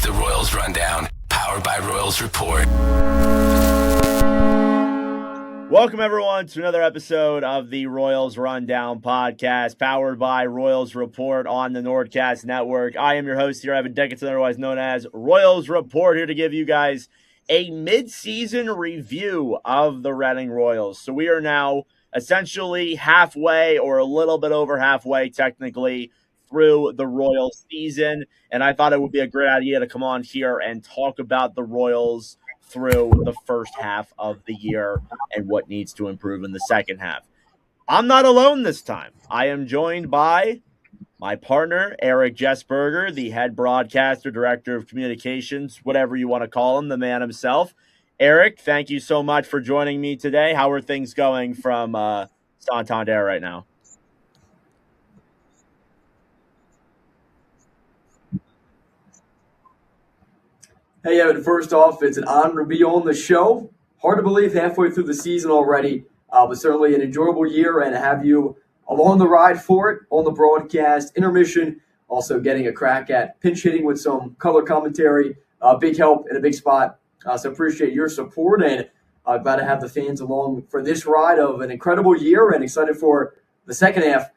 the Royals Rundown, powered by Royals Report. Welcome, everyone, to another episode of the Royals Rundown podcast, powered by Royals Report on the Nordcast Network. I am your host here, Evan Dickinson, otherwise known as Royals Report, here to give you guys a mid-season review of the Reading Royals. So we are now essentially halfway, or a little bit over halfway, technically, through the Royals season, and I thought it would be a great idea to come on here and talk about the Royals through the first half of the year and what needs to improve in the second half. I'm not alone this time. I am joined by my partner, Erik Jesberger, the head broadcaster, director of communications, whatever you want to call him, the man himself. Erik, thank you so much for joining me today. How are things going from Santander right now? Hey, Evan, first off, it's an honor to be on the show. Hard to believe halfway through the season already, but certainly an enjoyable year, and to have you along the ride for it on the broadcast, intermission, also getting a crack at pinch hitting with some color commentary, big help and a big spot. So appreciate your support, and glad to have the fans along for this ride of an incredible year, and excited for the second half.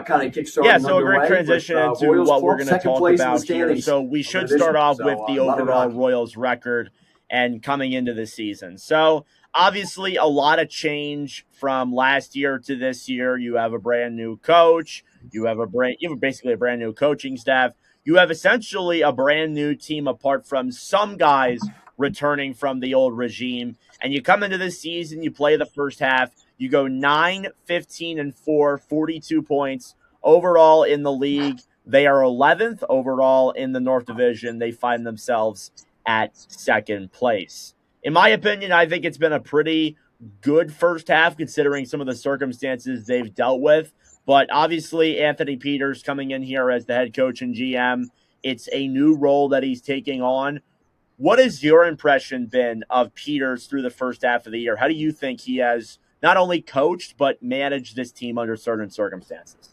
Kind of kickstarting. Yeah, so a great transition into what we're going to talk about here. So we should start off with the overall Royals record and coming into the season. So obviously a lot of change from last year to this year. You have a brand new coach. You have basically a brand new coaching staff. You have essentially a brand new team apart from some guys returning from the old regime. And you come into this season, you play the first half. You go 9-15-4, 42 points overall in the league. They are 11th overall in the North Division. They find themselves at second place. In my opinion, I think it's been a pretty good first half considering some of the circumstances they've dealt with. But obviously, Anthony Peters coming in here as the head coach and GM, it's a new role that he's taking on. What has your impression been of Peters through the first half of the year? How do you think he has not only coached, but managed this team under certain circumstances?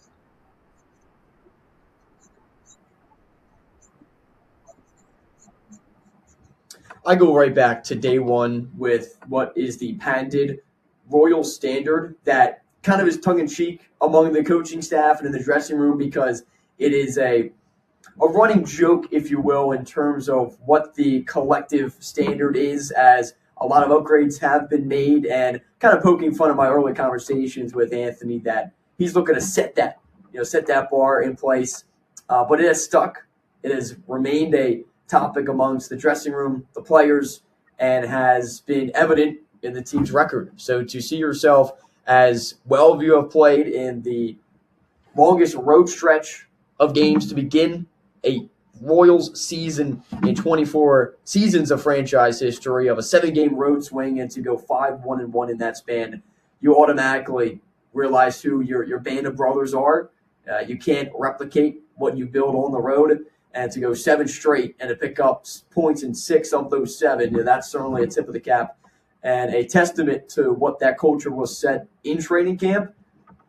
I go right back to day one with what is the patented Royal standard that kind of is tongue-in-cheek among the coaching staff and in the dressing room, because it is a running joke, if you will, in terms of what the collective standard is, as a lot of upgrades have been made, and kind of poking fun of my early conversations with Anthony that he's looking to set that bar in place. But it has stuck. It has remained a topic amongst the dressing room, the players, and has been evident in the team's record. So to see yourself as well as you have played in the longest road stretch of games to begin a Royals season in 24 seasons of franchise history, of a 7-game road swing, and to go 5-1-1 in that span, you automatically realize who your band of brothers are. You can't replicate what you build on the road, and to go 7 straight and to pick up points in 6 of those 7, that's certainly a tip of the cap and a testament to what that culture was set in training camp,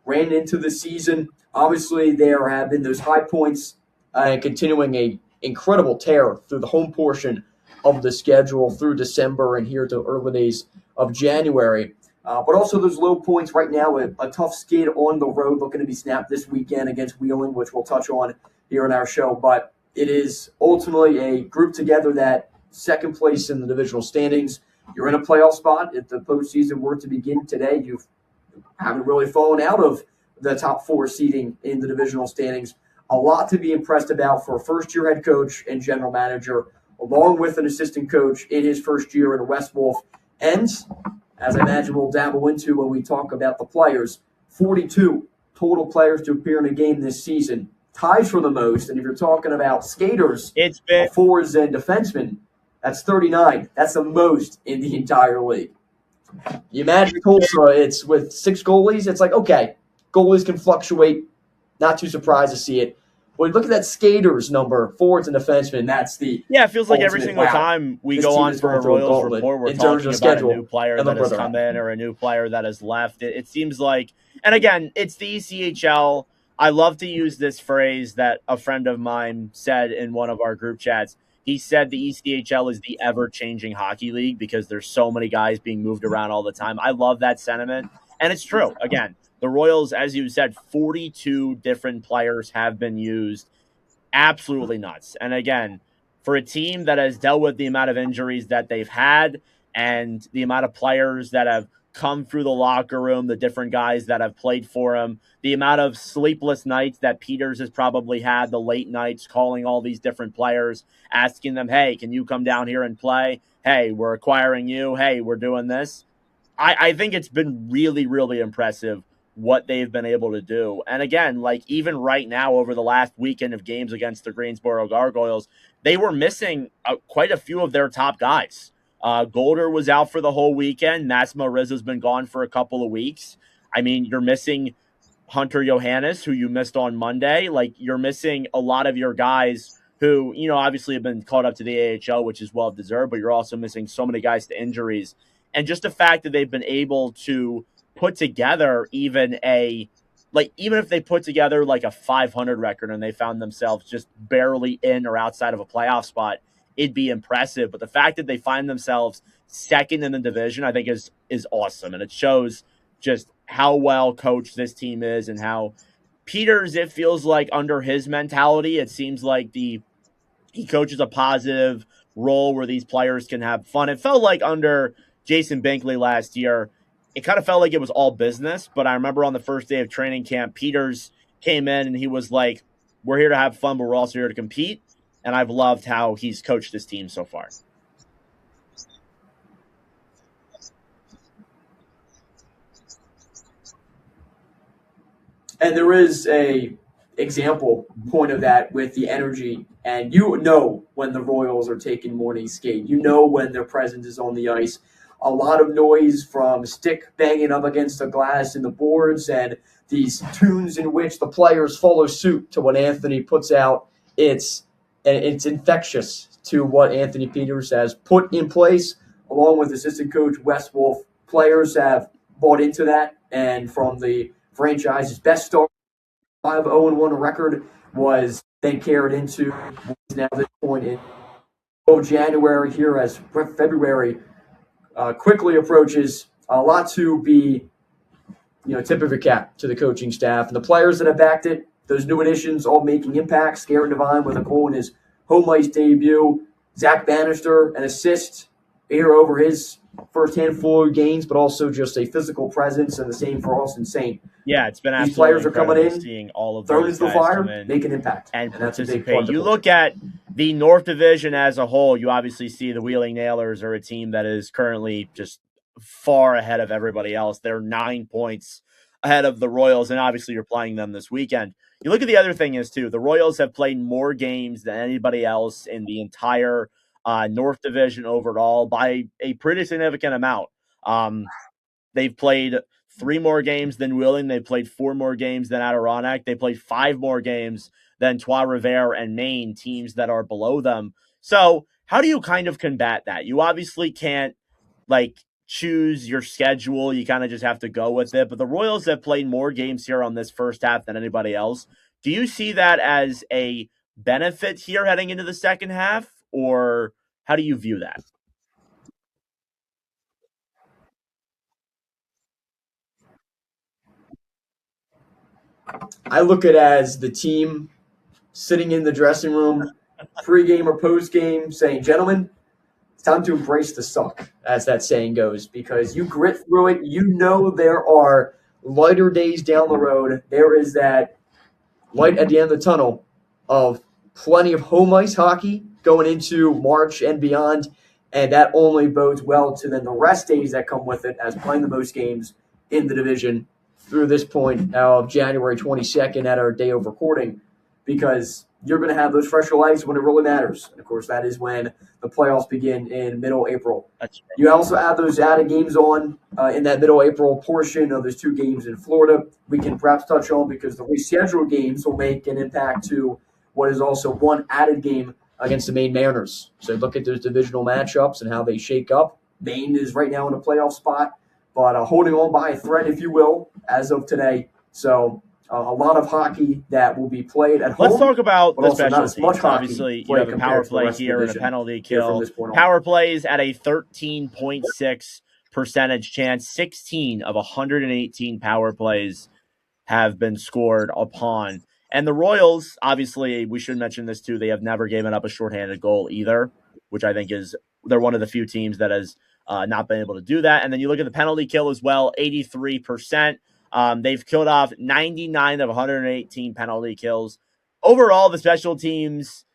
ran into the season. Obviously, there have been those high points and continuing a incredible tear through the home portion of the schedule through December and here to early days of January. But also those low points right now, a tough skid on the road looking to be snapped this weekend against Wheeling, which we'll touch on here in our show. But it is ultimately a group together that second place in the divisional standings. You're in a playoff spot. If the postseason were to begin today, you haven't really fallen out of the top 4 seeding in the divisional standings. A lot to be impressed about for a first-year head coach and general manager, along with an assistant coach in his first year in West Wolf. And, as I imagine we'll dabble into when we talk about the players, 42 total players to appear in a game this season. Ties for the most. And if you're talking about skaters, It's been forwards, and defensemen, that's 39. That's the most in the entire league. You imagine Tulsa, it's with 6 goalies. It's like, okay, goalies can fluctuate. Not too surprised to see it. But look at that skaters number, forwards and defensemen. That's the it feels like every single time we This go team on is for a going through a Royals gauntlet report, we're in terms talking of about schedule a new player and that the has brother come in or a new player that has left. It seems like, and again, it's the ECHL. I love to use this phrase that a friend of mine said in one of our group chats. He said the ECHL is the ever-changing hockey league because there's so many guys being moved around all the time. I love that sentiment, and it's true. Again, the Royals, as you said, 42 different players have been used. Absolutely nuts. And again, for a team that has dealt with the amount of injuries that they've had and the amount of players that have come through the locker room, the different guys that have played for him, the amount of sleepless nights that Peters has probably had, the late nights calling all these different players, asking them, hey, can you come down here and play? Hey, we're acquiring you. Hey, we're doing this. I think it's been really, really impressive what they've been able to do. And again, like even right now over the last weekend of games against the Greensboro Gargoyles, they were missing quite a few of their top guys. Golder was out for the whole weekend. Massimo Rizzo's been gone for a couple of weeks. I mean, you're missing Hunter Johannes, who you missed on Monday. Like, you're missing a lot of your guys who, obviously have been caught up to the AHL, which is well-deserved, but you're also missing so many guys to injuries. And just the fact that they've been able to put together even if they put together like a 500 record and they found themselves just barely in or outside of a playoff spot, it'd be impressive. But the fact that they find themselves second in the division, I think is awesome. And it shows just how well coached this team is and how Peters, it feels like under his mentality, it seems like he coaches a positive role where these players can have fun. It felt like under Jason Binkley last year, it kind of felt like it was all business. But I remember on the first day of training camp, Peters came in and he was like, we're here to have fun, but we're also here to compete. And I've loved how he's coached this team so far. And there is a example point of that with the energy. And when the Royals are taking morning skate. When their presence is on the ice. A lot of noise from stick banging up against the glass and the boards and these tunes in which the players follow suit to what Anthony puts out. It's infectious to what Anthony Peters has put in place, along with assistant coach Wes Wolf. Players have bought into that, and from the franchise's best start, 5-0-1 record was then carried into what is now this point in January here as February quickly approaches. A lot to be, tip of your cap to the coaching staff and the players that have backed it. Those new additions all making impacts. Garrett Devine with a goal in his home ice debut. Zach Bannister, an assist here over his first handful of games, but also just a physical presence, and the same for Austin Saint. Yeah, it's been these players are coming in, seeing all of thrown those into the fire, come in make an impact, and that's a big participate. part. You look at the North Division as a whole, you obviously see the Wheeling Nailers are a team that is currently just far ahead of everybody else. They're 9 points ahead of the Royals, and obviously you're playing them this weekend. You look at the other thing is, too, the Royals have played more games than anybody else in the entire North Division overall by a pretty significant amount. They've played 3 more games than Wheeling. They played 4 more games than Adirondack. They played 5 more games than Trois-Rivières and Maine, teams that are below them. So how do you kind of combat that? You obviously can't, choose your schedule. You kind of just have to go with it. But the Royals have played more games here on this first half than anybody else. Do you see that as a benefit here heading into the second half, or how do you view that? I look at it as the team sitting in the dressing room, pregame or postgame, saying, gentlemen, it's time to embrace the suck, as that saying goes, because you grit through it. There are lighter days down the road. There is that light at the end of the tunnel of plenty of home ice hockey going into March and beyond, and that only bodes well to then the rest days that come with it as playing the most games in the division through this point of January 22nd at our day of recording, because you're going to have those fresher legs when it really matters. And, of course, that is when the playoffs begin in middle April. You also add those added games on in that middle April portion of those 2 games in Florida. We can perhaps touch on because the rescheduled games will make an impact to what is also 1 added game against the Maine Mariners. So look at those divisional matchups and how they shake up. Maine is right now in a playoff spot, but holding on by a thread, if you will, as of today. So a lot of hockey that will be played at home. Let's talk about the special teams. Obviously, you have a power play here and a penalty kill. Power plays at a 13.6 percentage chance. 16 of 118 power plays have been scored upon. And the Royals, obviously, we should mention this too, they have never given up a shorthanded goal either, which I think they're one of the few teams that has not been able to do that. And then you look at the penalty kill as well, 83%. They've killed off 99 of 118 penalty kills. Overall, the special teams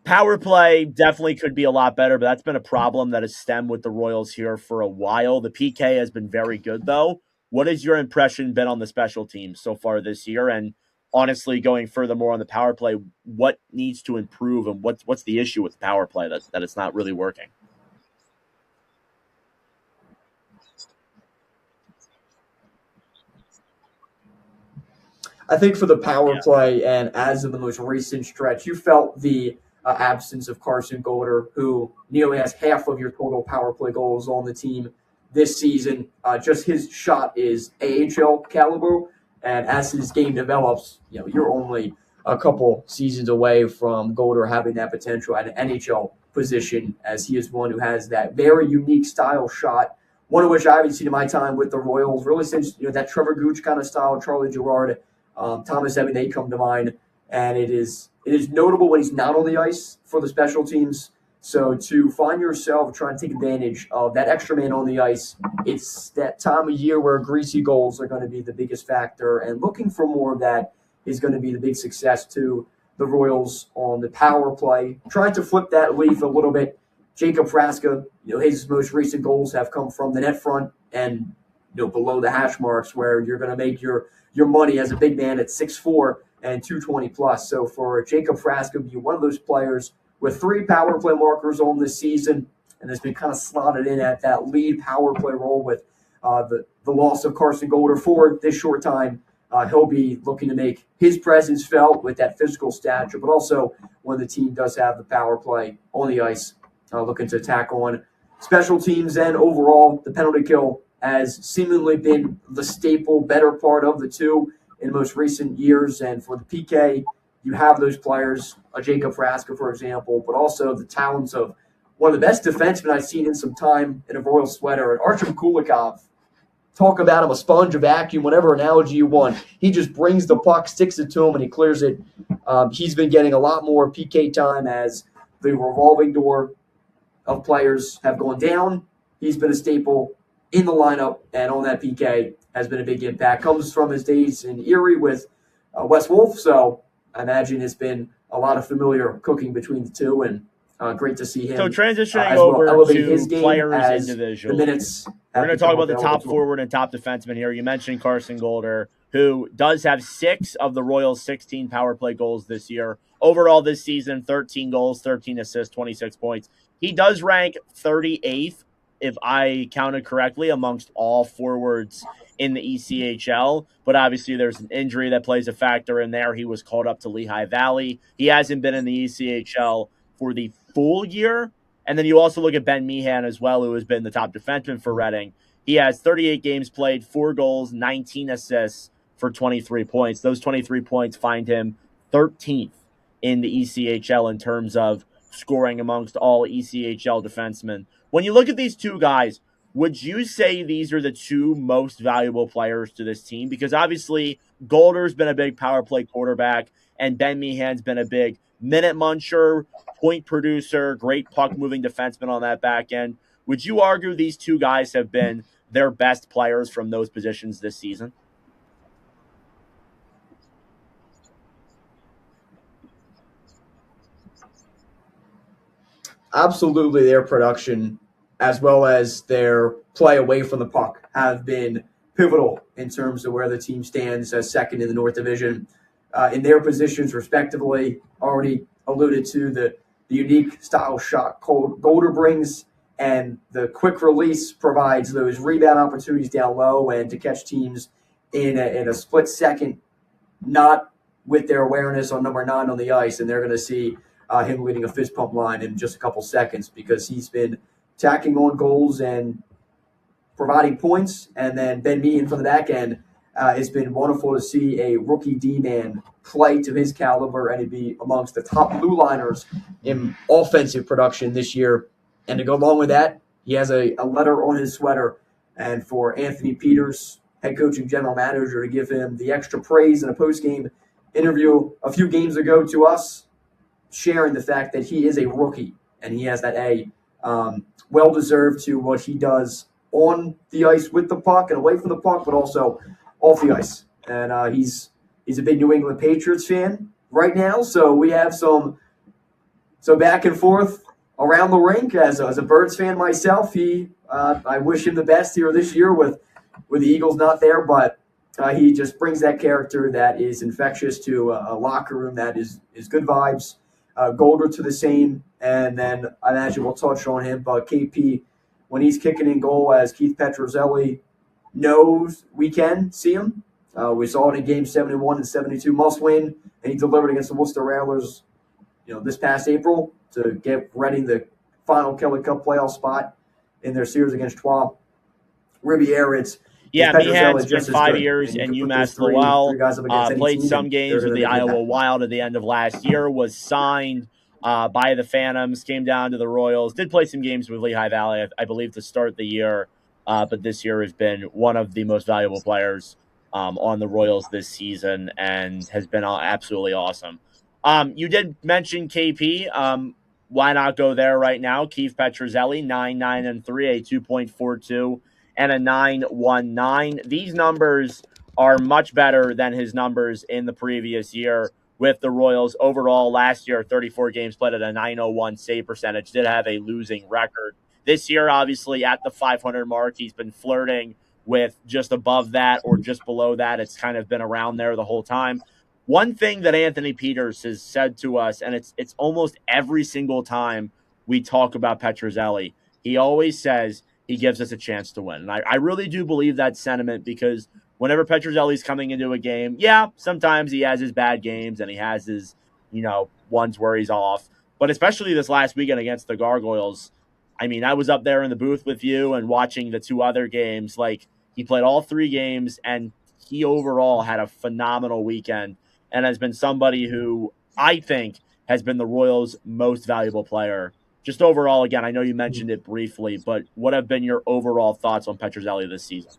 power play definitely could be a lot better, but that's been a problem that has stemmed with the Royals here for a while. The PK has been very good, though. What has your impression been on the special teams so far this year? And honestly, going furthermore on the power play, what needs to improve and what's the issue with the power play that it's not really working? I think for the power play, and as of the most recent stretch, you felt the absence of Carson Golder, who nearly has half of your total power play goals on the team this season. Just his shot is AHL caliber, and as his game develops, you're only a couple seasons away from Golder having that potential at an NHL position, as he is one who has that very unique style shot, one of which I haven't seen in my time with the Royals, really since that Trevor Gooch kind of style, Charlie Gerard, Thomas Evan, they come to mind, and it is notable when he's not on the ice for the special teams. So to find yourself trying to take advantage of that extra man on the ice, it's that time of year where greasy goals are going to be the biggest factor, and looking for more of that is going to be the big success to the Royals on the power play. Trying to flip that leaf a little bit, Jacob Frasca, his most recent goals have come from the net front and below the hash marks, where you're going to make your money as a big man at 6'4" and 220 plus. So for Jacob Frasca to be one of those players with 3 power play markers on this season, and has been kind of slotted in at that lead power play role with the loss of Carson Golder for this short time, he'll be looking to make his presence felt with that physical stature, but also when the team does have the power play on the ice, looking to attack on special teams. And overall, the penalty kill has seemingly been the staple, better part of the two in most recent years. And for the PK, you have those players, Jacob Frasca, for example, but also the talents of one of the best defensemen I've seen in some time in a Royal sweater, and Archim Kulikov. Talk about him, a sponge, a vacuum, whatever analogy you want. He just brings the puck, sticks it to him, and he clears it. He's been getting a lot more PK time as the revolving door of players have gone down. He's been a staple in the lineup, and on that PK has been a big impact. Comes from his days in Erie with Wes Wolf, so I imagine it's been a lot of familiar cooking between the two, and great to see him. So transitioning over to players individually, we're going to talk about the top forward and top defenseman here. You mentioned Carson Golder, who does have 6 of the Royals' 16 power play goals this year. Overall this season, 13 goals, 13 assists, 26 points. He does rank 38th, if I counted correctly, amongst all forwards in the ECHL. But obviously there's an injury that plays a factor in there. He was called up to Lehigh Valley. He hasn't been in the ECHL for the full year. And then you also look at Ben Meehan as well, who has been the top defenseman for Reading. He has 38 games played, 4 goals, 19 assists for 23 points. Those 23 points find him 13th in the ECHL in terms of scoring amongst all ECHL defensemen. When you look at these two guys, would you say these are the 2 most valuable players to this team? Because obviously Golder's been a big power play quarterback, and Ben Meehan's been a big minute muncher, point producer, great puck-moving defenseman on that back end. Would you argue these 2 guys have been their best players from those positions this season? Absolutely, their production as well as their play away from the puck have been pivotal in terms of where the team stands as second in the North Division. In their positions, respectively, already alluded to the unique style shot Golder brings, and the quick release provides those rebound opportunities down low and to catch teams in a split second, not with their awareness on number 9 on the ice, and they're going to see him leading a fist pump line in just a couple seconds because he's been tacking on goals and providing points. And then Ben Meehan from the back end It's been wonderful to see a rookie D-man play to his caliber and to be amongst the top blue liners in offensive production this year. And to go along with that, he has a letter on his sweater. And for Anthony Peters, head coach and general manager, to give him the extra praise in a post-game interview a few games ago to us, sharing the fact that he is a rookie and he has that well-deserved to what he does on the ice with the puck and away from the puck, but also off the ice. And he's a big New England Patriots fan right now, so we have some back and forth around the rink. As a Birds fan myself, I wish him the best here this year with the Eagles not there, but he just brings that character that is infectious to a locker room that is good vibes. Golder to the same, and then I imagine we'll touch on him, but KP, when he's kicking in goal, as Keith Petruzzelli knows we can see him. We saw it in Game 71 and 72 must win, and he delivered against the Worcester Railers, this past April to get ready the final Kelly Cup playoff spot in their series against Trois Riviere. Meehan spent 5 years in UMass Lowell, played some games with the Iowa Wild at the end of last year, was signed by the Phantoms, came down to the Royals, did play some games with Lehigh Valley, I believe, to start the year, but this year has been one of the most valuable players on the Royals this season and has been absolutely awesome. You did mention KP. Why not go there right now? Keith Petruzzelli, 9-9-3, a 2.42 and a 9.19. These numbers are much better than his numbers in the previous year with the Royals. Overall, last year, 34 games played at a 901 save percentage, did have a losing record. This year, obviously, at the 500 mark, he's been flirting with just above that or just below that. It's kind of been around there the whole time. One thing that Anthony Peters has said to us, and it's almost every single time we talk about Petruzzelli, he always says he gives us a chance to win. And I really do believe that sentiment, because whenever Petruzzelli's coming into a game, sometimes he has his bad games and he has his, ones where he's off. But especially this last weekend against the Gargoyles, I mean, I was up there in the booth with you and watching the two other games. Like, he played all 3 games and he overall had a phenomenal weekend and has been somebody who I think has been the Royals' most valuable player. Just overall, again, I know you mentioned it briefly, but what have been your overall thoughts on Petruzzelli this season?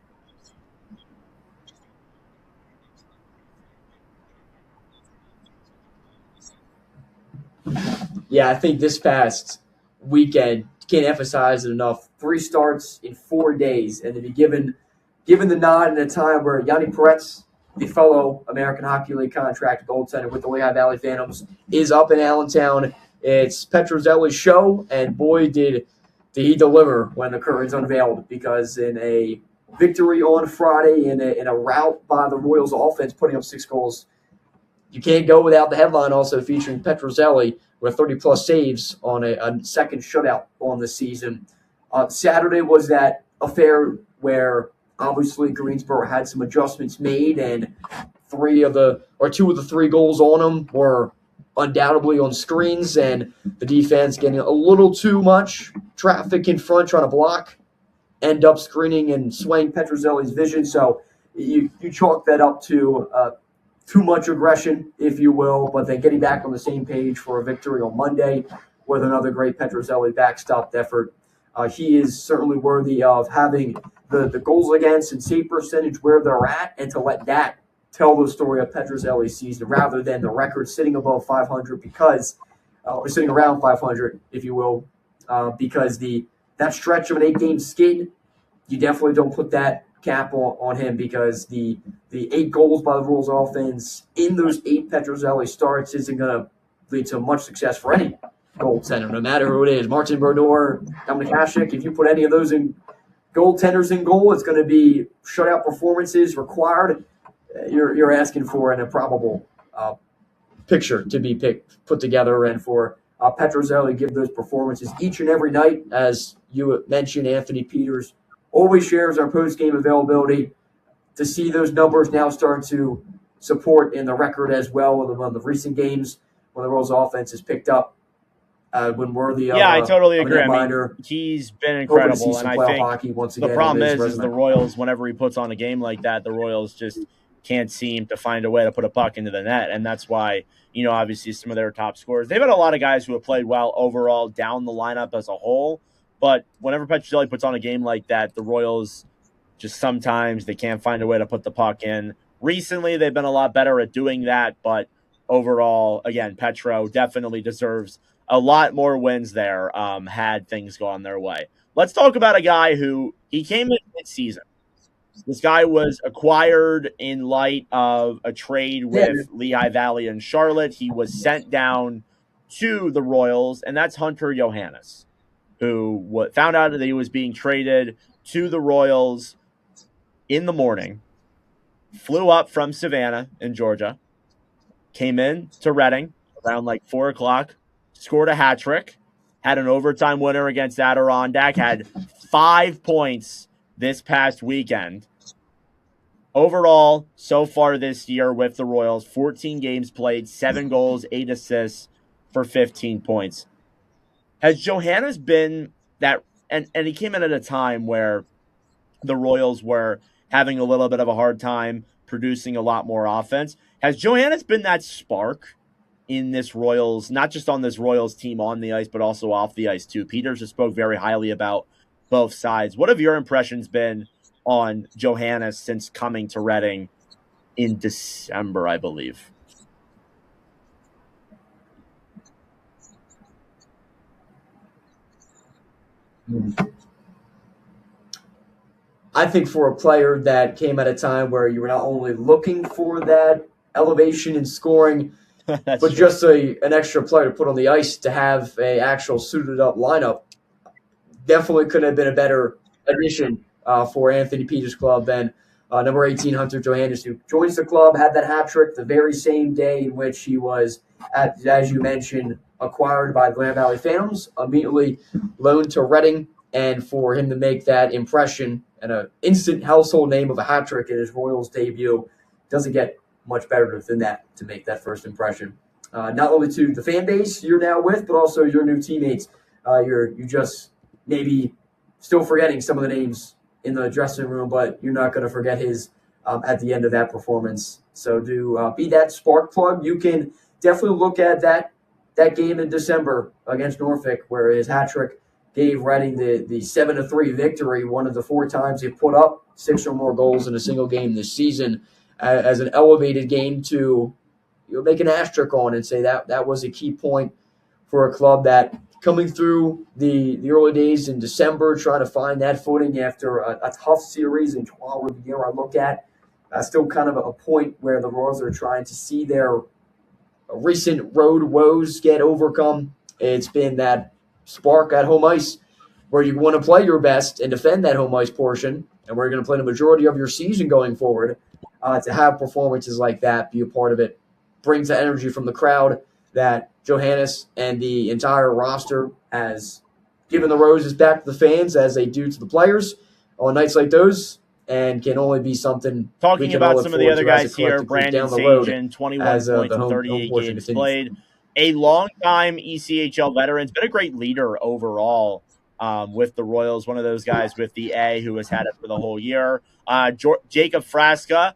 Yeah, I think this past weekend, can't emphasize it enough, 3 starts in 4 days, and to be given the nod in a time where Yanni Peretz, the fellow American Hockey League contract goaltender with the Lehigh Valley Phantoms, is up in Allentown. It's Petruzzelli's show, and boy, did he deliver when the curtains unveiled, because in a victory on Friday, in a rout by the Royals offense, putting up 6 goals, you can't go without the headline also featuring Petruzzelli with 30-plus saves on a second shutout on the season. Saturday was that affair where obviously Greensboro had some adjustments made, and 2 of the 3 goals on them were undoubtedly on screens, and the defense getting a little too much traffic in front, trying to block, end up screening and swaying Petruzzelli's vision. So you chalk that up to too much aggression, if you will, but then getting back on the same page for a victory on Monday with another great Petruzzelli backstopped effort. He is certainly worthy of having the goals against and save percentage where they're at, and to let that tell the story of Petruzzelli's season rather than the record sitting above 500 or sitting around 500, if you will, because that stretch of an 8-game skid, you definitely don't put that cap on him, because the 8 goals by the Royals offense in those 8 Petruzzelli starts isn't going to lead to much success for any goaltender, no matter who it is. Martin Brodeur, Dominic Hasek, if you put any of those goaltenders in goal, it's going to be shutout performances required. You're asking for an improbable picture to be put together, and for Petruzzelli to give those performances each and every night. As you mentioned, Anthony Peters always shares our post-game availability. To see those numbers now start to support in the record as well, with the recent games when the Royals offense has picked up when worthy yeah, I totally agree. I mean, he's been incredible, and I think the problem is the Royals, whenever he puts on a game like that, the Royals just can't seem to find a way to put a puck into the net, and that's why, obviously some of their top scorers, they've had a lot of guys who have played well overall down the lineup as a whole, but whenever Petrocelli puts on a game like that, the Royals just sometimes they can't find a way to put the puck in. Recently, they've been a lot better at doing that, but overall, again, Petro definitely deserves a lot more wins there had things gone their way. Let's talk about a guy who he came in mid-season. This guy was acquired in light of a trade with Lehigh Valley and Charlotte. He was sent down to the Royals, and that's Hunter Johannes, who found out that he was being traded to the Royals in the morning, flew up from Savannah in Georgia, came in to Reading around like 4 o'clock, scored a hat trick, had an overtime winner against Adirondack, had 5 points this past weekend. Overall, so far this year with the Royals, 14 games played, 7 goals, 8 assists for 15 points. Has Johannes been that, and he came in at a time where the Royals were having a little bit of a hard time producing a lot more offense. Has Johannes been that spark in this Royals, not just on this Royals team on the ice, but also off the ice too? Peters just spoke very highly about both sides. What have your impressions been on Johannes since coming to Reading in December, I believe? I think for a player that came at a time where you were not only looking for that elevation in scoring, but true, just an extra player to put on the ice to have a actual suited up lineup, definitely could have been a better addition for Anthony Peters' club than number 18, Hunter Johannes, who joins the club, had that hat trick the very same day in which he was, as you mentioned, acquired by the Grand Valley Phantoms, immediately loaned to Reading, and for him to make that impression and an instant household name of a hat trick in his Royals debut doesn't get much better than that to make that first impression. Not only to the fan base you're now with, but also your new teammates. You just maybe still forgetting some of the names in the dressing room, but you're not going to forget his at the end of that performance. So to be that spark plug, you can definitely look at that game in December against Norfolk, where his hat trick gave Reading the 7-3 victory, one of the 4 times he put up 6 or more goals in a single game this season, as an elevated game to make an asterisk on and say that was a key point for a club that coming through the early days in December, trying to find that footing after a tough series in Trois Rivières. I look at still kind of a point where the Royals are trying to see their recent road woes get overcome. It's been that spark at home ice where you want to play your best and defend that home ice portion, and where you're going to play the majority of your season going forward. To have performances like that, be a part of it, brings the energy from the crowd that Johannes and the entire roster has given the roses back to the fans as they do to the players on nights like those, and can only be something. Talking about some of the other guys here, Brandon Sajan, 21 points in 38 games played. A long-time ECHL veteran. Has been a great leader overall with the Royals. One of those guys with the A who has had it for the whole year. Jacob Frasca,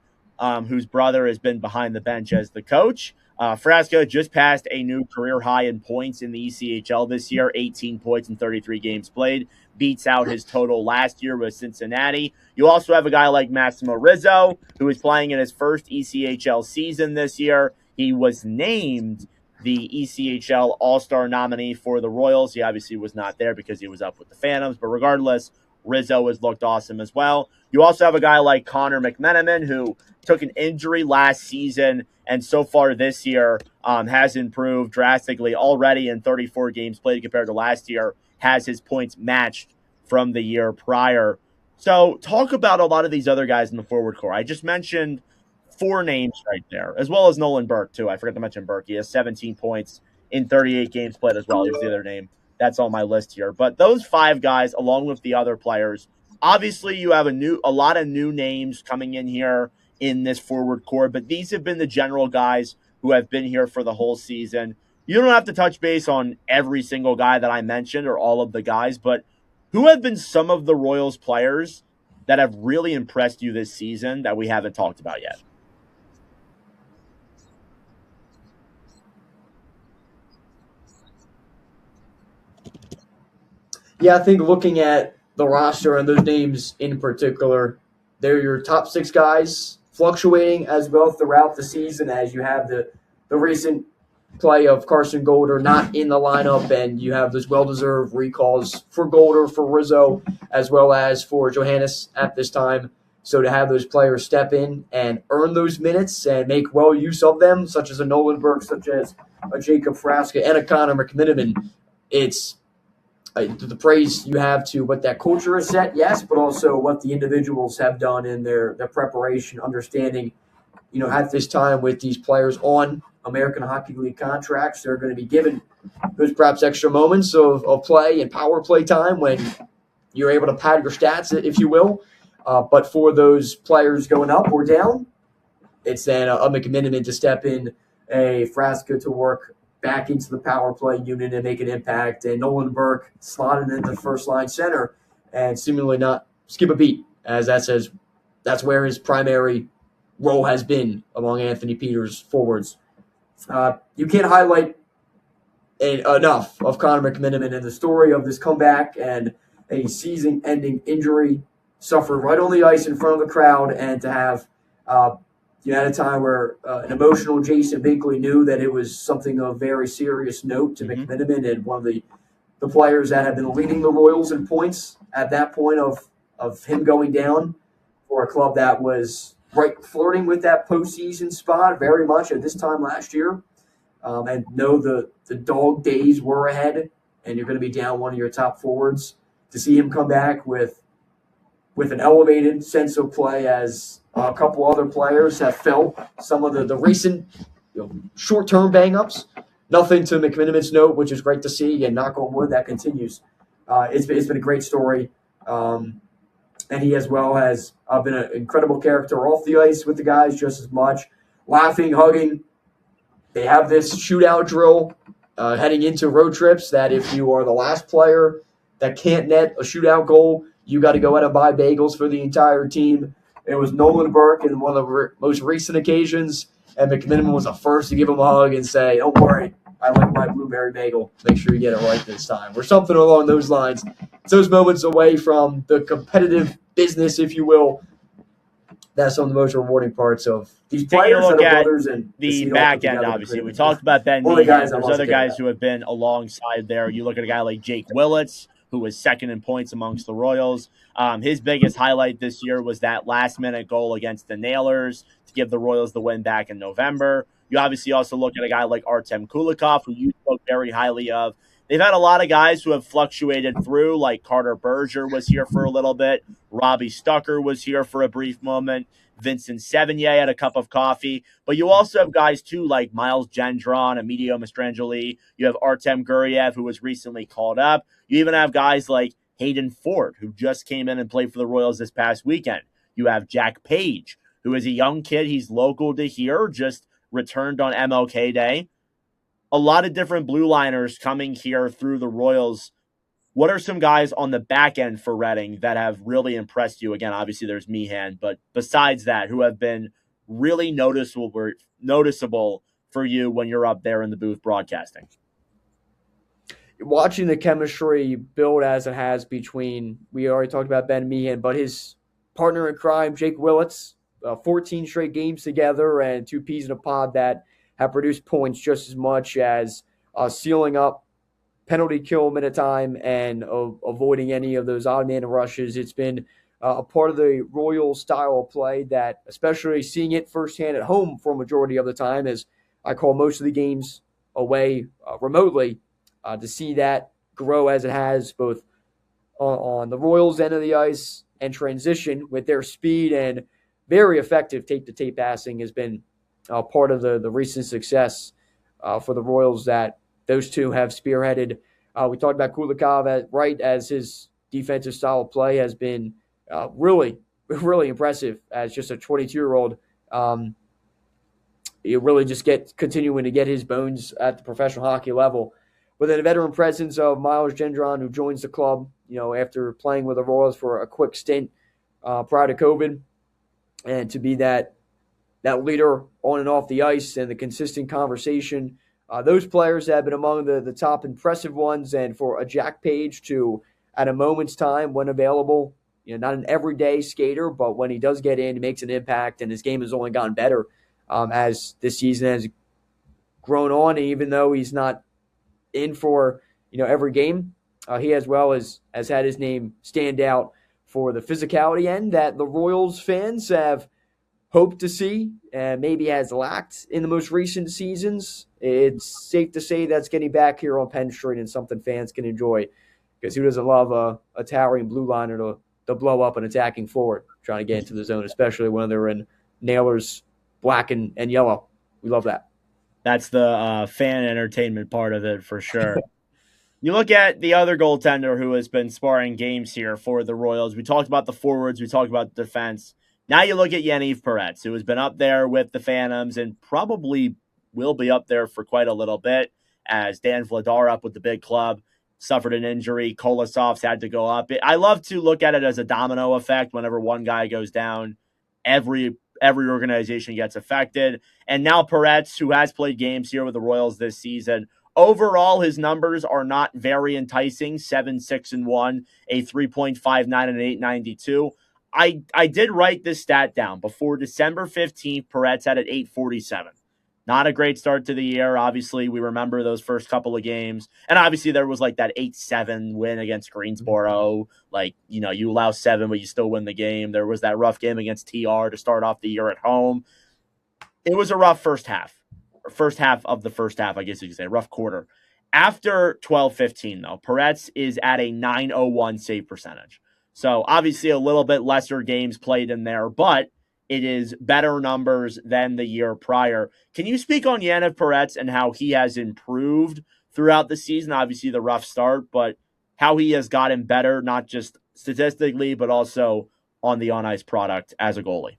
whose brother has been behind the bench as the coach. Frasca just passed a new career high in points in the ECHL this year, 18 points in 33 games played. Beats out his total last year with Cincinnati. You also have a guy like Massimo Rizzo, who is playing in his first ECHL season this year. He was named the ECHL All-Star nominee for the Royals. He obviously was not there because he was up with the Phantoms, but regardless, Rizzo has looked awesome as well. You also have a guy like Connor McMenamin, who took an injury last season and so far this year has improved drastically already in 34 games played compared to last year, has his points matched from the year prior. So talk about a lot of these other guys in the forward core. I just mentioned 4 names right there, as well as Nolan Burke, too. I forgot to mention Burke. He has 17 points in 38 games played as well. He was the other name that's on my list here. But those 5 guys, along with the other players, obviously you have a lot of new names coming in here in this forward core, but these have been the general guys who have been here for the whole season. You don't have to touch base on every single guy that I mentioned or all of the guys, but who have been some of the Royals players that have really impressed you this season that we haven't talked about yet? Yeah, I think looking at the roster and those names in particular, they're your top 6 guys, fluctuating as well throughout the season as you have the recent play of Carson Golder not in the lineup, and you have those well-deserved recalls for Golder, for Rizzo, as well as for Johannes at this time. So to have those players step in and earn those minutes and make well use of them, such as a Nolan Burke, such as a Jacob Frasca, and a Connor McMiniman, it's the praise you have to what that culture is set, yes, but also what the individuals have done in their preparation, understanding, at this time with these players on American Hockey League contracts, they're going to be given those perhaps extra moments of play and power play time when you're able to pad your stats, if you will. But for those players going up or down, it's then a McMiniman to step in, a Frasca to work back into the power play unit and make an impact, and Nolan Burke slotted into the first line center and seemingly not skip a beat, as that's where his primary role has been among Anthony Peters' forwards. You can't highlight enough of Connor McMiniman and the story of this comeback and a season-ending injury suffered right on the ice in front of the crowd, and to have at a time where an emotional Jason Binkley knew that it was something of very serious note to McMiniman, and one of the players that had been leading the Royals in points at that point of him going down for a club that was right flirting with that postseason spot very much at this time last year, and know the dog days were ahead, and you're going to be down one of your top forwards. To see him come back with an elevated sense of play, as a couple other players have felt some of the recent short-term bang-ups. Nothing to McMiniman's note, which is great to see, and knock on wood, that continues. It's been a great story. And he as well has been an incredible character off the ice with the guys just as much. Laughing, hugging. They have this shootout drill heading into road trips that if you are the last player that can't net a shootout goal, you got to go out and buy bagels for the entire team. It was Nolan Burke in one of the most recent occasions, and McMiniman was the first to give him a hug and say, "Don't worry, I like my blueberry bagel. Make sure you get it right this time," or something along those lines. It's those moments away from the competitive business, if you will. That's some of the most rewarding parts of these players and brothers. And the back end, obviously. We talked about Ben Meehan. There's other guys who have been alongside there. You look at a guy like Jake Willits, who was second in points amongst the Royals. His biggest highlight this year was that last-minute goal against the Nailers to give the Royals the win back in November. You obviously also look at a guy like Artem Kulikov, who you spoke very highly of. They've had a lot of guys who have fluctuated through, like Carter Berger was here for a little bit. Robbie Stucker was here for a brief moment. Vincent Sevigny had a cup of coffee. But you also have guys, too, like Miles Gendron, Emilio Mastrangeli. You have Artem Guriev, who was recently called up. You even have guys like Hayden Ford, who just came in and played for the Royals this past weekend. You have Jack Page, who is a young kid. He's local to here, just returned on MLK Day. A lot of different blue liners coming here through the Royals. What are some guys on the back end for Reading that have really impressed you? Again, obviously there's Meehan, but besides that, who have been really noticeable for you when you're up there in the booth broadcasting? Watching the chemistry build as it has between, we already talked about Ben Meehan, but his partner in crime, Jake Willits, 14 straight games together and 2 peas in a pod that have produced points just as much as sealing up penalty kill minute time and avoiding any of those odd man rushes. It's been a part of the Royal style of play that, especially seeing it firsthand at home for a majority of the time, as I call most of the games away remotely, to see that grow as it has both on the Royals end of the ice and transition with their speed and very effective tape-to-tape passing has been part of the recent success for the Royals that those two have spearheaded. We talked about Kulikov as his defensive style of play has been really, really impressive as just a 22-year-old. you really just continuing to get his bones at the professional hockey level. But then the veteran presence of Miles Gendron, who joins the club, after playing with the Royals for a quick stint prior to COVID, and to be that leader on and off the ice and the consistent conversation. Those players have been among the top impressive ones, and for a Jack Page to, at a moment's time, when available, not an everyday skater, but when he does get in, he makes an impact, and his game has only gotten better as this season has grown on. And even though he's not in for every game, he as well has had his name stand out for the physicality end that the Royals fans have hoped to see and maybe has lacked in the most recent seasons. It's safe to say that's getting back here on Penn Street and something fans can enjoy, because who doesn't love a towering blue liner to blow up an attacking forward trying to get into the zone, especially when they're in Nailers black and yellow. We love that. That's the fan entertainment part of it for sure. You look at the other goaltender who has been sparring games here for the Royals. We talked about the forwards. We talked about the defense. Now you look at Yaniv Peretz, who has been up there with the Phantoms and probably will be up there for quite a little bit, as Dan Vladar up with the big club suffered an injury. Kolosov's had to go up. I love to look at it as a domino effect. Whenever one guy goes down, every organization gets affected. And now Peretz, who has played games here with the Royals this season, overall his numbers are not very enticing. 7-6-1, a 3.59 and an 892. I did write this stat down. Before December 15th, Peretz had an 847. Not a great start to the year. Obviously, we remember those first couple of games. And obviously, there was like that 8-7 win against Greensboro. Like, you allow 7, but you still win the game. There was that rough game against TR to start off the year at home. It was a rough first half. First half of the first half, I guess you could say. Rough quarter. After 12-15, though, Peretz is at a 901 save percentage. So, obviously, a little bit lesser games played in there, but it is better numbers than the year prior. Can you speak on Yaniv Peretz and how he has improved throughout the season? Obviously, the rough start, but how he has gotten better, not just statistically, but also on the on-ice product as a goalie.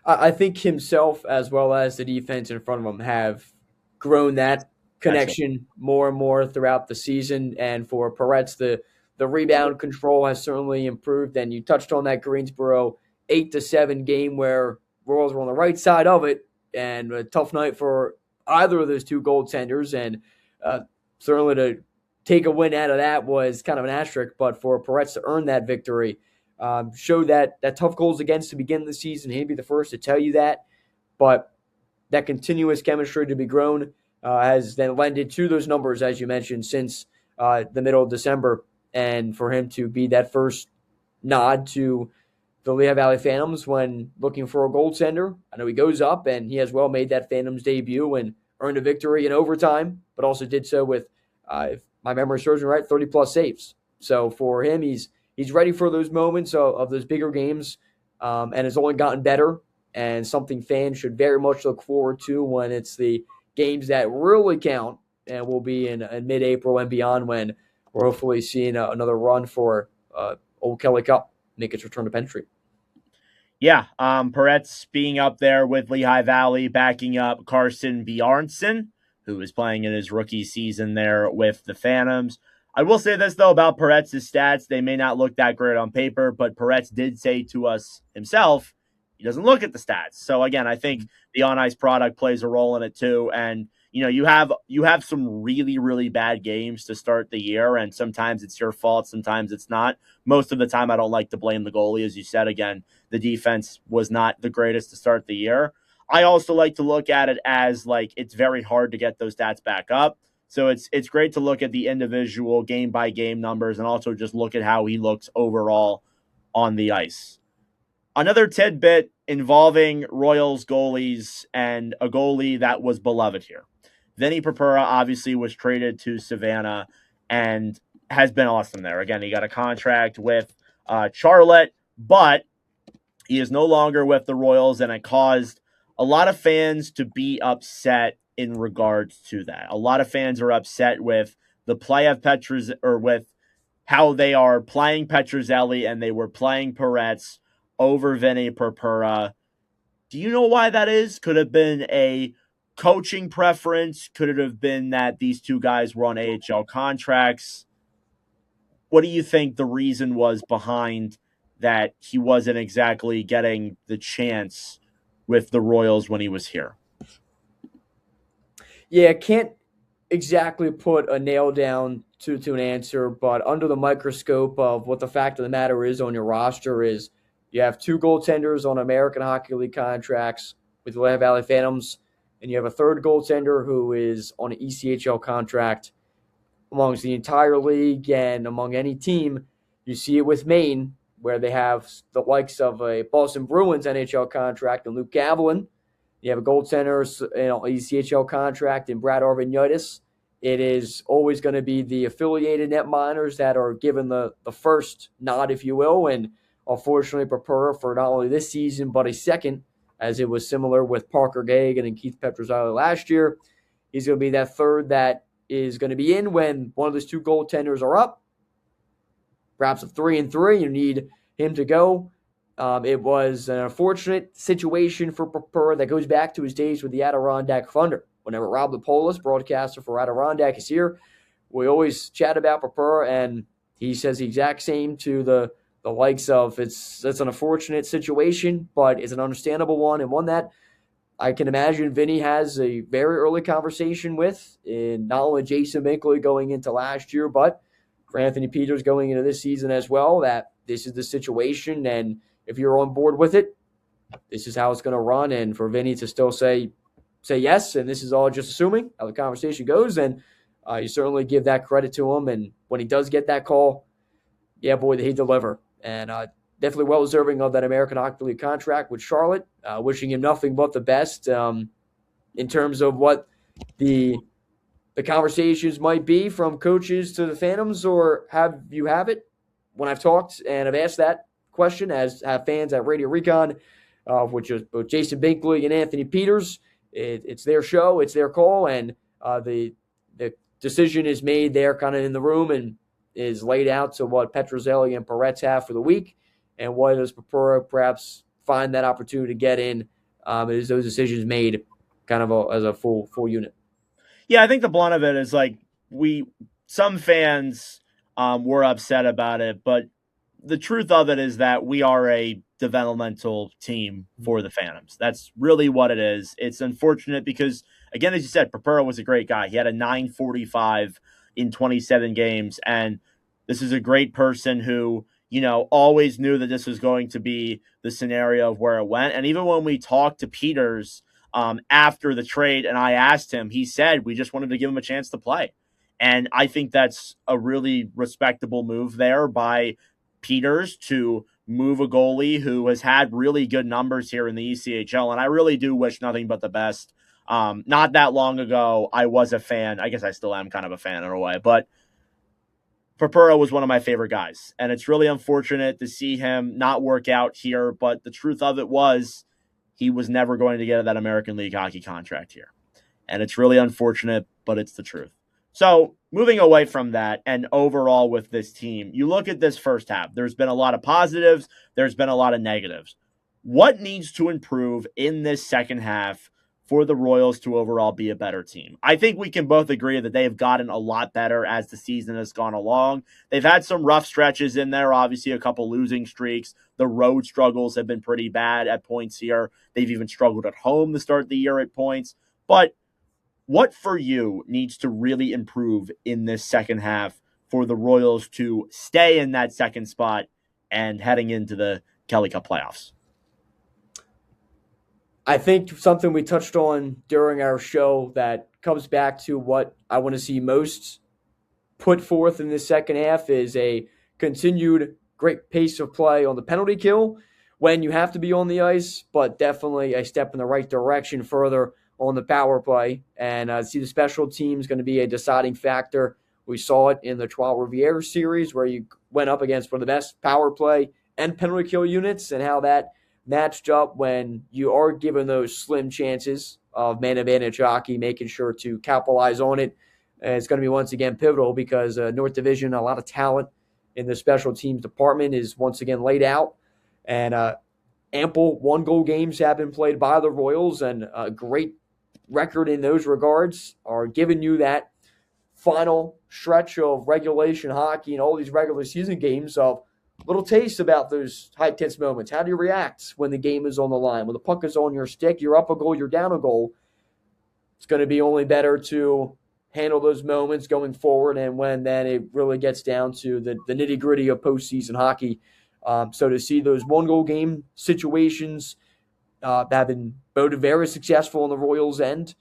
I think himself, as well as the defense in front of him, have grown that connection more and more throughout the season. And for Peretz, the rebound control has certainly improved. And you touched on that Greensboro 8-7 game where Royals were on the right side of it, and a tough night for either of those two goaltenders. And certainly to take a win out of that was kind of an asterisk, but for Peretz to earn that victory, showed that tough goals against to begin the season. He'd be the first to tell you that, but that continuous chemistry to be grown has then lended to those numbers, as you mentioned, since the middle of December. And for him to be that first nod to the Lehigh Valley Phantoms when looking for a goaltender. I know he goes up, and he has well made that Phantoms debut and earned a victory in overtime, but also did so with, if my memory serves me right, 30-plus saves. So for him, he's ready for those moments of those bigger games, and has only gotten better, and something fans should very much look forward to when it's the games that really count, and will be in mid-April and beyond, when we're hopefully seeing another run for Old Kelly Cup make its return to Penn Street. Yeah, Peretz being up there with Lehigh Valley, backing up Carson Bjarnson, who is playing in his rookie season there with the Phantoms. I will say this, though, about Peretz's stats. They may not look that great on paper, but Peretz did say to us himself, he doesn't look at the stats. So, again, I think the on-ice product plays a role in it, too. And, you have some really, really bad games to start the year, and sometimes it's your fault, sometimes it's not. Most of the time, I don't like to blame the goalie. As you said, again, the defense was not the greatest to start the year. I also like to look at it as, like, it's very hard to get those stats back up. So it's great to look at the individual game-by-game numbers and also just look at how he looks overall on the ice. Another tidbit involving Royals goalies and a goalie that was beloved here. Vinny Purpura obviously was traded to Savannah and has been awesome there. Again, he got a contract with Charlotte, but he is no longer with the Royals, and it caused a lot of fans to be upset in regards to that. A lot of fans are upset with the play of with how they are playing Petruzzelli, and they were playing Peretz over Vinny Purpura. Do you know why that is? Could have been a coaching preference? Could it have been that these two guys were on AHL contracts? What do you think the reason was behind that he wasn't exactly getting the chance with the Royals when he was here? Yeah, can't exactly put a nail down to an answer, but under the microscope of what the fact of the matter is on your roster is you have two goaltenders on American Hockey League contracts with the Lehigh Valley Phantoms, and you have a third goaltender who is on an ECHL contract. Amongst the entire league and among any team, you see it with Maine, where they have the likes of a Boston Bruins NHL contract and Luke Gavelin. You have a goaltender ECHL contract in Brad Arvanitis. It is always going to be the affiliated net minors that are given the first nod, if you will, and unfortunately prepare for not only this season but a second, as it was similar with Parker Gagan and Keith Petrozelli last year. He's going to be that third that is going to be in when one of those two goaltenders are up. Perhaps a 3-3, you need him to go. It was an unfortunate situation for Purpur that goes back to his days with the Adirondack Thunder. Whenever Rob Lipolis, broadcaster for Adirondack, is here, we always chat about Purpur, and he says the exact same to the likes of it's an unfortunate situation, but it's an understandable one, and one that I can imagine Vinny has a very early conversation with, in not only Jason Binkley going into last year, but for Anthony Peters going into this season as well, that this is the situation, and if you're on board with it, this is how it's going to run. And for Vinny to still say yes, and this is all just assuming how the conversation goes, and you certainly give that credit to him. And when he does get that call, yeah, boy, did he deliver. And definitely well deserving of that American Hockey League contract with Charlotte. Wishing him nothing but the best in terms of what the conversations might be from coaches to the Phantoms, or have it. When I've talked and I've asked that question, as have fans at Radio Recon, which is both Jason Binkley and Anthony Peters, it's their show, it's their call, and the decision is made there kind of in the room and is laid out to what Petrozelli and Peretz have for the week, and what does Purpura perhaps find that opportunity to get in as those decisions made kind of as a full unit. Yeah, I think the blunt of it is some fans were upset about it, but the truth of it is that we are a developmental team for the Phantoms. That's really what it is. It's unfortunate because, again, as you said, Purpura was a great guy. He had a 945 in 27 games, and this is a great person who, always knew that this was going to be the scenario of where it went. And even when we talked to Peters after the trade and I asked him, he said we just wanted to give him a chance to play. And I think that's a really respectable move there by Peters to move a goalie who has had really good numbers here in the ECHL. And I really do wish nothing but the best. Not that long ago, I was a fan. I guess I still am kind of a fan in a way, but Purpura was one of my favorite guys. And it's really unfortunate to see him not work out here. But the truth of it was he was never going to get that American League hockey contract here. And it's really unfortunate, but it's the truth. So moving away from that and overall with this team, you look at this first half. There's been a lot of positives. There's been a lot of negatives. What needs to improve in this second half for the Royals to overall be a better team? I think we can both agree that they have gotten a lot better as the season has gone along. They've had some rough stretches in there, obviously a couple losing streaks. The road struggles have been pretty bad at points here. They've even struggled at home to start the year at points. But what for you needs to really improve in this second half for the Royals to stay in that second spot and heading into the Kelly Cup playoffs? I think something we touched on during our show that comes back to what I want to see most put forth in this second half is a continued great pace of play on the penalty kill when you have to be on the ice, but definitely a step in the right direction further on the power play. And see the special teams going to be a deciding factor. We saw it in the Trois Rivières series where you went up against one of the best power play and penalty kill units, and how that matched up when you are given those slim chances of man advantage hockey, making sure to capitalize on it. And it's going to be once again pivotal because North Division, a lot of talent in the special teams department is once again laid out. And ample one-goal games have been played by the Royals, and a great record in those regards are giving you that final stretch of regulation hockey and all these regular season games of little taste about those high tense moments. How do you react when the game is on the line? When the puck is on your stick, you're up a goal, you're down a goal. It's going to be only better to handle those moments going forward, and when then it really gets down to the nitty-gritty of postseason hockey. So to see those one-goal game situations have been both very successful on the Royals' end,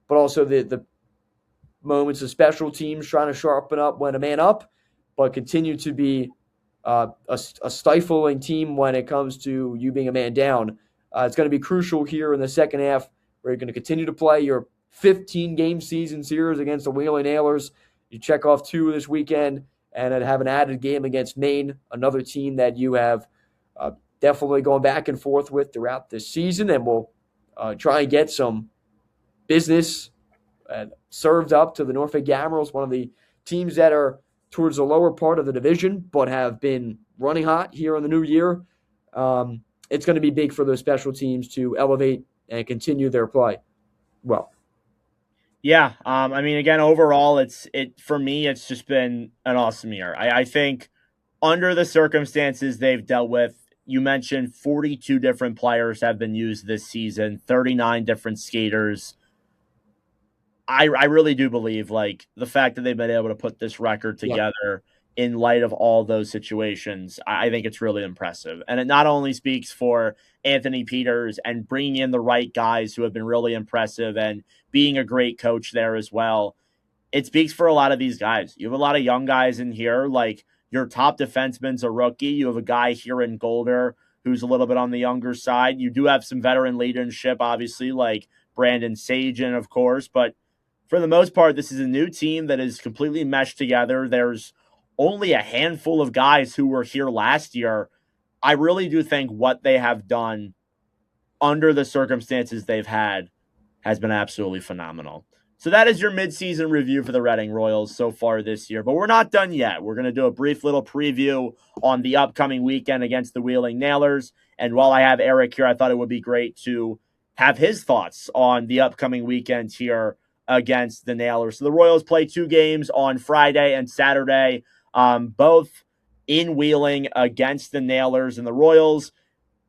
but also the moments of special teams trying to sharpen up when a man up, but continue to be a stifling team when it comes to you being a man down. It's going to be crucial here in the second half, where you're going to continue to play your 15-game season series against the Wheeling Nailers. You check off 2 this weekend, and then have an added game against Maine, another team that you have definitely gone back and forth with throughout this season, and we'll try and get some business served up to the Norfolk Admirals, one of the teams that are towards the lower part of the division, but have been running hot here in the new year. It's going to be big for those special teams to elevate and continue their play well. Yeah, I mean, again, overall, for me, it's just been an awesome year. I think under the circumstances they've dealt with, you mentioned 42 different players have been used this season, 39 different skaters. I really do believe, like, the fact that they've been able to put this record together in light of all those situations, I think it's really impressive. And it not only speaks for Anthony Peters and bringing in the right guys who have been really impressive and being a great coach there as well. It speaks for a lot of these guys. You have a lot of young guys in here, like your top defenseman's a rookie. You have a guy here in Golder who's a little bit on the younger side. You do have some veteran leadership, obviously, like Brandon Sagan, of course. But for the most part, this is a new team that is completely meshed together. There's only a handful of guys who were here last year. I really do think what they have done under the circumstances they've had has been absolutely phenomenal. So that is your midseason review for the Reading Royals so far this year. But we're not done yet. We're going to do a brief little preview on the upcoming weekend against the Wheeling Nailers. And while I have Erik here, I thought it would be great to have his thoughts on the upcoming weekend here against the Nailers. So the Royals play 2 games on Friday and Saturday, both in Wheeling against the Nailers. And the Royals,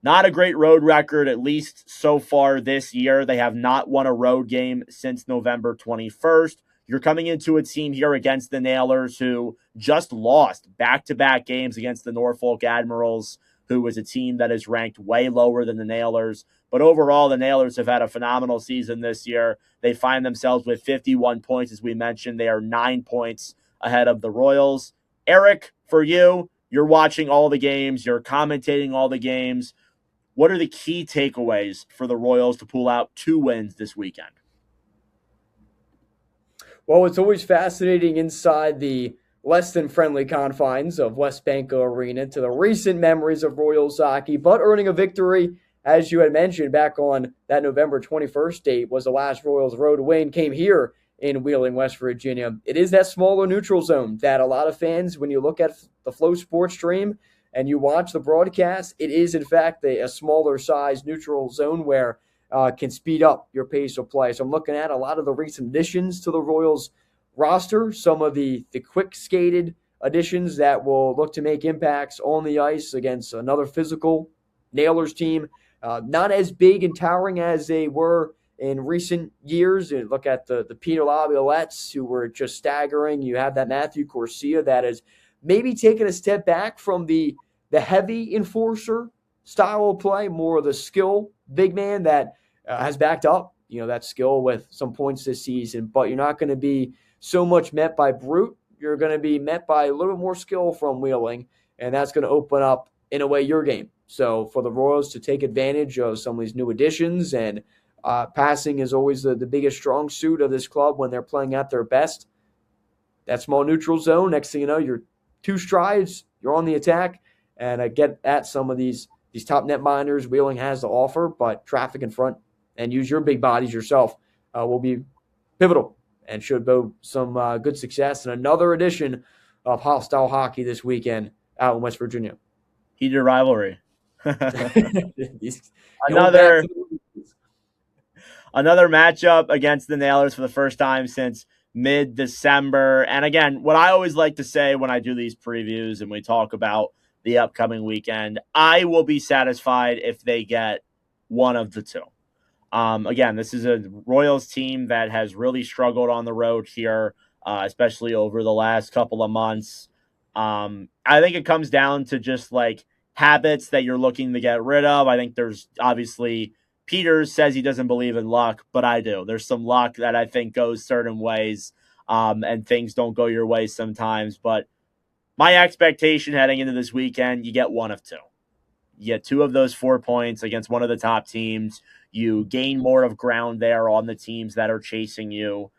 not a great road record, at least so far this year. They have not won a road game since November 21st. You're coming into a team here against the Nailers who just lost back-to-back games against the Norfolk Admirals, who was a team that is ranked way lower than the Nailers. But overall, the Nailers have had a phenomenal season this year. They find themselves with 51 points, as we mentioned. They are 9 points ahead of the Royals. Erik, for you, you're watching all the games. You're commentating all the games. What are the key takeaways for the Royals to pull out 2 wins this weekend? Well, it's always fascinating inside the less than friendly confines of West Banco Arena to the recent memories of Royals hockey, but earning a victory, as you had mentioned, back on that November 21st date was the last Royals road win, came here in Wheeling, West Virginia. It is that smaller neutral zone that a lot of fans, when you look at the Flow Sports stream and you watch the broadcast, it is in fact a smaller size neutral zone where can speed up your pace of play. So I'm looking at a lot of the recent additions to the Royals roster, some of the quick skated additions that will look to make impacts on the ice against another physical Nailers team. Not as big and towering as they were in recent years. You look at the Peter Laviolettes, who were just staggering. You have that Matthew Corsia that has maybe taken a step back from the heavy enforcer style of play, more of the skill big man that has backed up, that skill with some points this season. But you're not going to be so much met by brute. You're going to be met by a little bit more skill from Wheeling, and that's going to open up, in a way, your game. So for the Royals to take advantage of some of these new additions, and passing is always the biggest strong suit of this club when they're playing at their best. That small neutral zone, next thing you know, you're 2 strides, you're on the attack, and get at some of these top net miners Wheeling has to offer, but traffic in front and use your big bodies yourself will be pivotal and should bode some good success and another edition of hostile hockey this weekend out in West Virginia. Heated rivalry. Another matchup against the Nailers for the first time since mid-December. And again, what I always like to say when I do these previews and we talk about the upcoming weekend, I will be satisfied if they get one of the two. Again, this is a Royals team that has really struggled on the road here, especially over the last couple of months. I think it comes down to just like habits that you're looking to get rid of. I think there's obviously Peters says he doesn't believe in luck, but I do. There's some luck that I think goes certain ways, and things don't go your way sometimes. But my expectation heading into this weekend, you get one of two. You get 2 of those 4 points against one of the top teams. You gain more of ground there on the teams that are chasing you.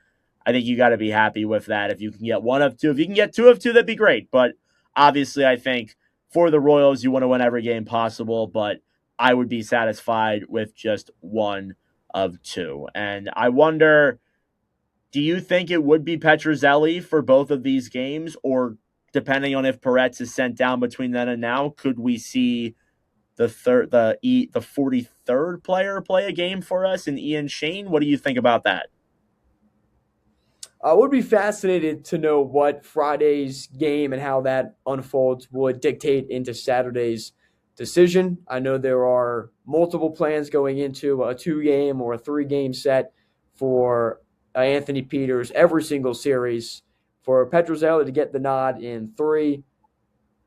I think you got to be happy with that. If you can get 1 of 2, if you can get 2 of 2, that'd be great. But obviously, I think for the Royals, you want to win every game possible. But I would be satisfied with just 1 of 2. And I wonder, do you think it would be Petrozelli for both of these games? Or depending on if Peretz is sent down between then and now, could we see the 43rd player play a game for us in Ian Shane? What do you think about that? I would be fascinated to know what Friday's game and how that unfolds would dictate into Saturday's decision. I know there are multiple plans going into a 2-game or a 3-game set for Anthony Peters every single series. For Petrozelli to get the nod in 3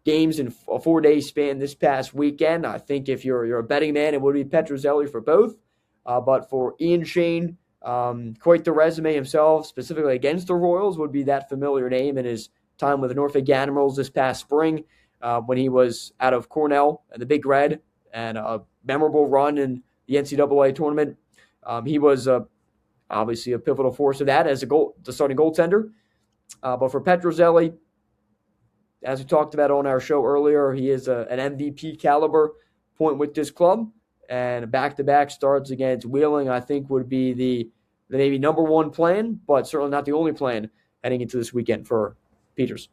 games in a 4-day span this past weekend, I think if you're a betting man, it would be Petrozelli for both. But for Ian Shane, quite the resume himself, specifically against the Royals, would be that familiar name in his time with the Norfolk Admirals this past spring when he was out of Cornell and the Big Red and a memorable run in the NCAA tournament. He was obviously a pivotal force of that as the starting goaltender. But for Petrozelli, as we talked about on our show earlier, he is an MVP caliber point with this club. And back-to-back starts against Wheeling, I think, would be the maybe number 1 plan, but certainly not the only plan heading into this weekend for Peters.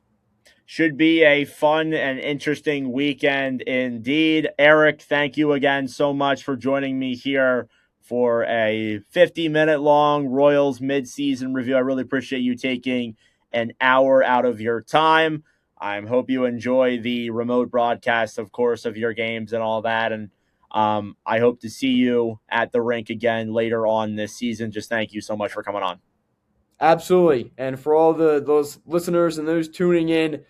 Should be a fun and interesting weekend indeed. Erik, thank you again so much for joining me here for a 50-minute long Royals mid-season review. I really appreciate you taking an hour out of your time. I hope you enjoy the remote broadcast, of course, of your games and all that. And I hope to see you at the rink again later on this season. Just thank you so much for coming on. Absolutely. And for all those listeners and those tuning in,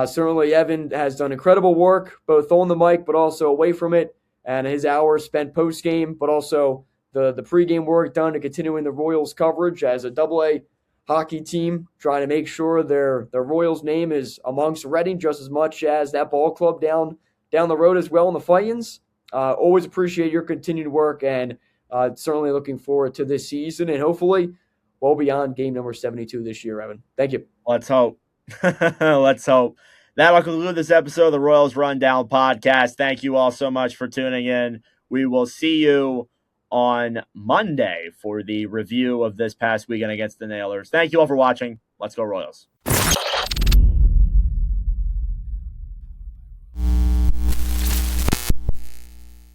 certainly Evan has done incredible work, both on the mic but also away from it. And his hours spent post-game, but also the pregame work done to continuing the Royals coverage as a AA hockey team, trying to make sure their Royals name is amongst Reading just as much as that ball club down the road as well in the Fights. Always appreciate your continued work and certainly looking forward to this season and hopefully well beyond game number 72 this year, Evan. Thank you. Let's hope. Let's hope. That will conclude this episode of the Royals Rundown podcast. Thank you all so much for tuning in. We will see you on Monday for the review of this past weekend against the Nailers. Thank you all for watching. Let's go Royals.